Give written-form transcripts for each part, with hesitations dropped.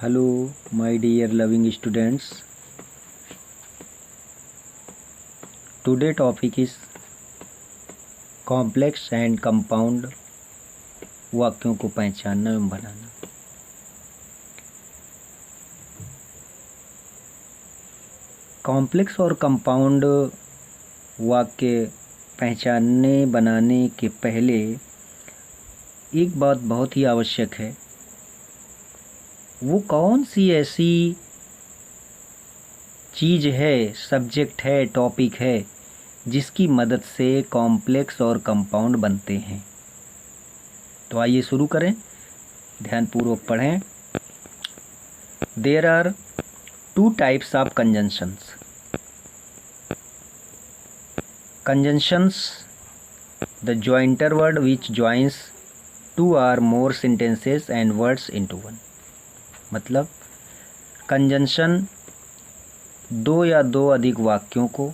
Hello, my dear loving students. Today topic is complex and compound वाक्यों को पहचानना एवं बनाना। कॉम्प्लेक्स और कंपाउंड वाक्य पहचानने बनाने के पहले एक बात बहुत ही आवश्यक है। वो कौन सी ऐसी चीज़ है, सब्जेक्ट है, टॉपिक है जिसकी मदद से कॉम्प्लेक्स और कंपाउंड बनते हैं। तो आइए शुरू करें, ध्यानपूर्वक पढ़ें। There are two types of conjunctions. Conjunctions, the jointer word which joins two or more sentences and words into one. मतलब कंजंक्शन दो या दो अधिक वाक्यों को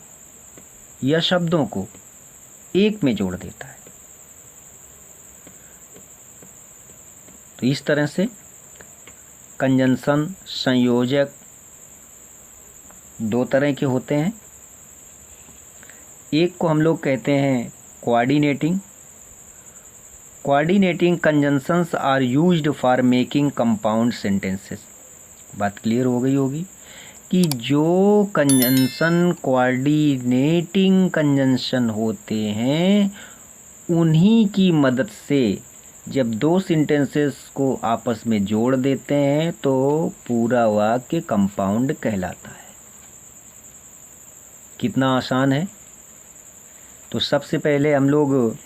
या शब्दों को एक में जोड़ देता है। तो इस तरह से कंजंक्शन संयोजक दो तरह के होते हैं। एक को हम लोग कहते हैं coordinating. Coordinating conjunctions are used for making compound sentences. बात क्लियर हो गई होगी कि जो कंजंक्शन कोऑर्डिनेटिंग कंजंक्शन होते हैं उन्हीं की मदद से जब दो सेंटेंसेस को आपस में जोड़ देते हैं तो पूरा वाक्य कंपाउंड कहलाता है। कितना आसान है। तो सबसे पहले हम लोग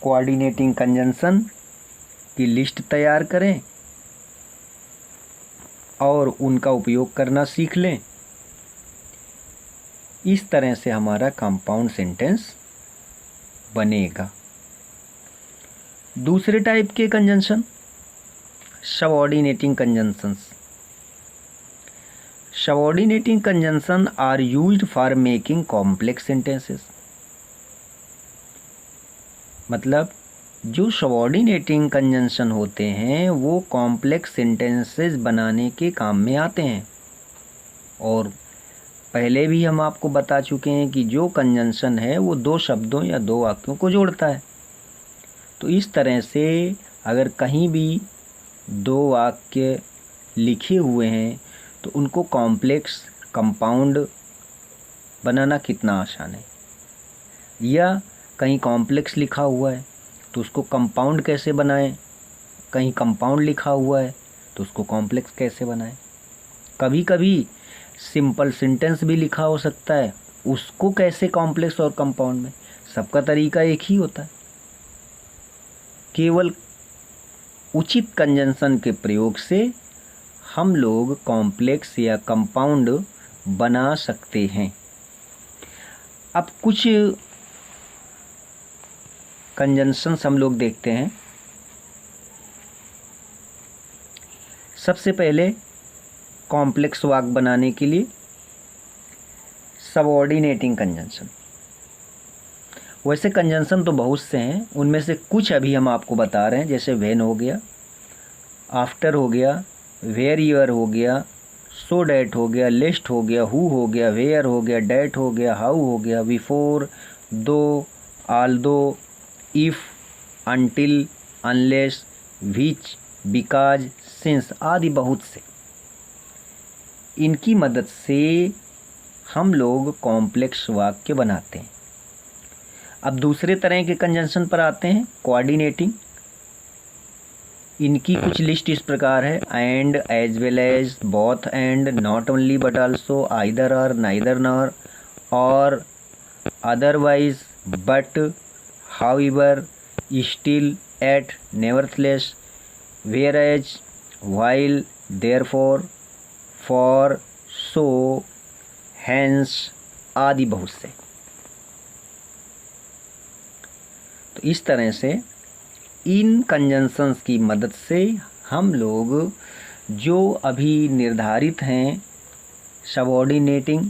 कोऑर्डिनेटिंग कंजंक्शन की लिस्ट तैयार करें और उनका उपयोग करना सीख लें। इस तरह से हमारा कंपाउंड सेंटेंस बनेगा। दूसरे टाइप के conjunction subordinating conjunctions. Subordinating conjunction are used for making complex sentences. मतलब जो सबऑर्डिनेटिंग कंजंक्शन होते हैं वो कॉम्प्लेक्स सेंटेंसेस बनाने के काम में आते हैं। और पहले भी हम आपको बता चुके हैं कि जो कंजंक्शन है वो दो शब्दों या दो वाक्यों को जोड़ता है। तो इस तरह से अगर कहीं भी दो वाक्य लिखे हुए हैं तो उनको कॉम्प्लेक्स कंपाउंड बनाना कितना आसान है। या कहीं कॉम्प्लेक्स लिखा हुआ है तो उसको कंपाउंड कैसे बनाएं, कहीं कंपाउंड लिखा हुआ है तो उसको कॉम्प्लेक्स कैसे बनाएं। कभी कभी सिंपल सेंटेंस भी लिखा हो सकता है, उसको कैसे कॉम्प्लेक्स और कंपाउंड में। सबका तरीका एक ही होता है। केवल उचित कंजंक्शन के प्रयोग से हम लोग कॉम्प्लेक्स या कंपाउंड बना सकते हैं। अब कुछ कंजंक्शंस हम लोग देखते हैं। सबसे पहले कॉम्प्लेक्स वाक्य बनाने के लिए सबऑर्डिनेटिंग कंजंक्शन। वैसे कंजंक्शन तो बहुत से हैं, उनमें से कुछ अभी हम आपको बता रहे हैं। जैसे व्हेन हो गया, आफ्टर हो गया, वेयर यूर हो गया, सो डैट हो गया, लेस्ट हो गया, हु हो गया, वेयर हो गया, डैट हो गया, हाउ हो गया, बिफोर, दो, Aldous, if, until, unless, which, because, since आदि बहुत से। इनकी मदद से हम लोग कॉम्प्लेक्स वाक्य बनाते हैं। अब दूसरे तरह के कंजंक्शन पर आते हैं, कोऑर्डिनेटिंग। इनकी कुछ लिस्ट इस प्रकार है: and, as well as, both and, not only but also, either or, neither nor, or, otherwise, but, however, still, yet, nevertheless, whereas, while, therefore, for, so, hence आदि बहुत से। तो इस तरह से इन कंजंक्शंस की मदद से हम लोग जो अभी निर्धारित हैं सबऑर्डिनेटिंग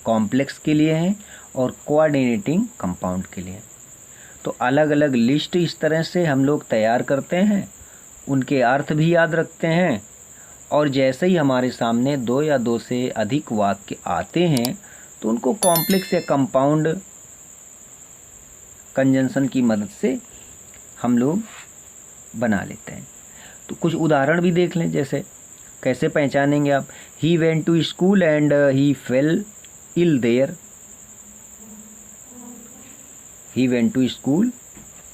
कॉम्प्लेक्स के लिए हैं और कोऑर्डिनेटिंग कंपाउंड के लिए, तो अलग अलग लिस्ट इस तरह से हम लोग तैयार करते हैं, उनके अर्थ भी याद रखते हैं, और जैसे ही हमारे सामने 2 या 2 से अधिक वाक्य आते हैं तो उनको कॉम्प्लेक्स या कंपाउंड कंजंक्शन की मदद से हम लोग बना लेते हैं। तो कुछ उदाहरण भी देख लें, जैसे कैसे पहचानेंगे आप। He went to school and he fell ill there. He went to school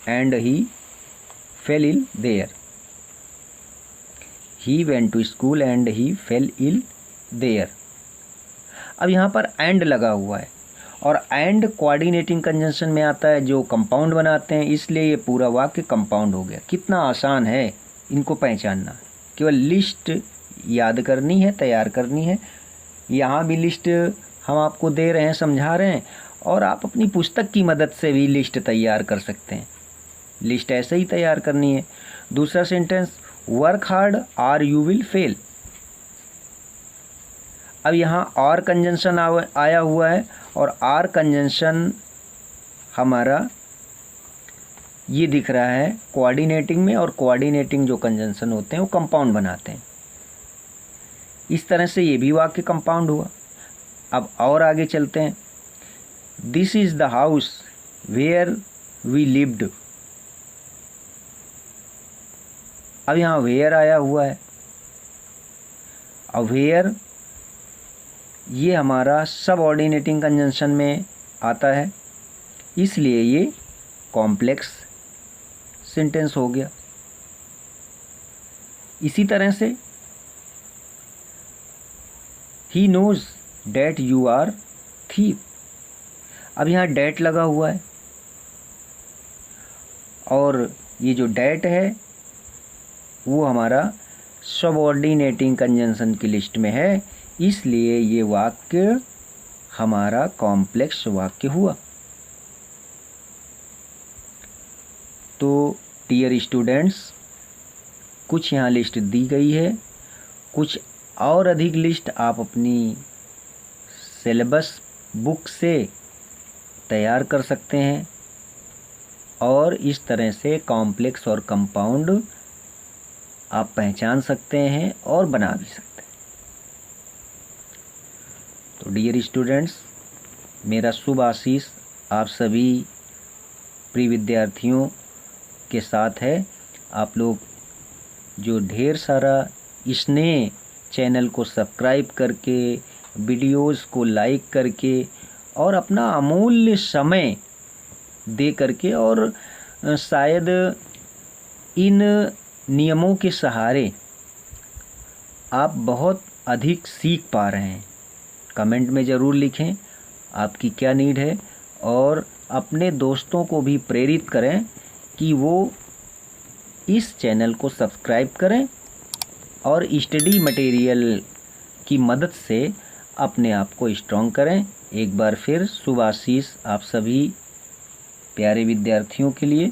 and he fell ill there. He went to school and he fell ill there. अब यहाँ पर एंड लगा हुआ है, और एंड कोऑर्डिनेटिंग कंजंक्शन में आता है जो कंपाउंड बनाते हैं, इसलिए ये पूरा वाक्य कंपाउंड हो गया। कितना आसान है इनको पहचानना, केवल लिस्ट याद करनी है, तैयार करनी है। यहाँ भी लिस्ट हम आपको दे रहे हैं, समझा रहे हैं, और आप अपनी पुस्तक की मदद से भी लिस्ट तैयार कर सकते हैं। लिस्ट ऐसे ही तैयार करनी है। दूसरा सेंटेंस, वर्क हार्ड और यू विल फेल। अब यहाँ और कंजंक्शन आया हुआ है, और आर कंजंक्शन हमारा ये दिख रहा है कोऑर्डिनेटिंग में, और कोऑर्डिनेटिंग जो कंजंक्शन होते हैं वो कंपाउंड बनाते हैं। इस तरह से ये भी वाक्य कंपाउंड हुआ। अब और आगे चलते हैं। This is the house where we lived. अब यहाँ वेयर आया हुआ है। अब वेयर ये हमारा सबऑर्डिनेटिंग कंजंक्शन में आता है, इसलिए ये कॉम्प्लेक्स सेंटेंस हो गया। इसी तरह से he knows that you are thief. अब यहाँ डैट लगा हुआ है, और ये जो डैट है वो हमारा सबऑर्डिनेटिंग कंजंक्शन की लिस्ट में है, इसलिए ये वाक्य हमारा कॉम्प्लेक्स वाक्य हुआ। तो डियर स्टूडेंट्स, कुछ यहाँ लिस्ट दी गई है, कुछ और अधिक लिस्ट आप अपनी सिलेबस बुक से तैयार कर सकते हैं, और इस तरह से कॉम्प्लेक्स और कंपाउंड आप पहचान सकते हैं और बना भी सकते हैं। तो डियर स्टूडेंट्स, मेरा शुभ आशीष आप सभी प्रिय विद्यार्थियों के साथ है। आप लोग जो ढेर सारा स्नेह चैनल को सब्सक्राइब करके, वीडियोस को लाइक करके, और अपना अमूल्य समय दे करके, और शायद इन नियमों के सहारे आप बहुत अधिक सीख पा रहे हैं। कमेंट में ज़रूर लिखें आपकी क्या नीड है, और अपने दोस्तों को भी प्रेरित करें कि वो इस चैनल को सब्सक्राइब करें और स्टडी मटेरियल की मदद से अपने आप को स्ट्रॉन्ग करें। एक बार फिर शुभ आशीष आप सभी प्यारे विद्यार्थियों के लिए।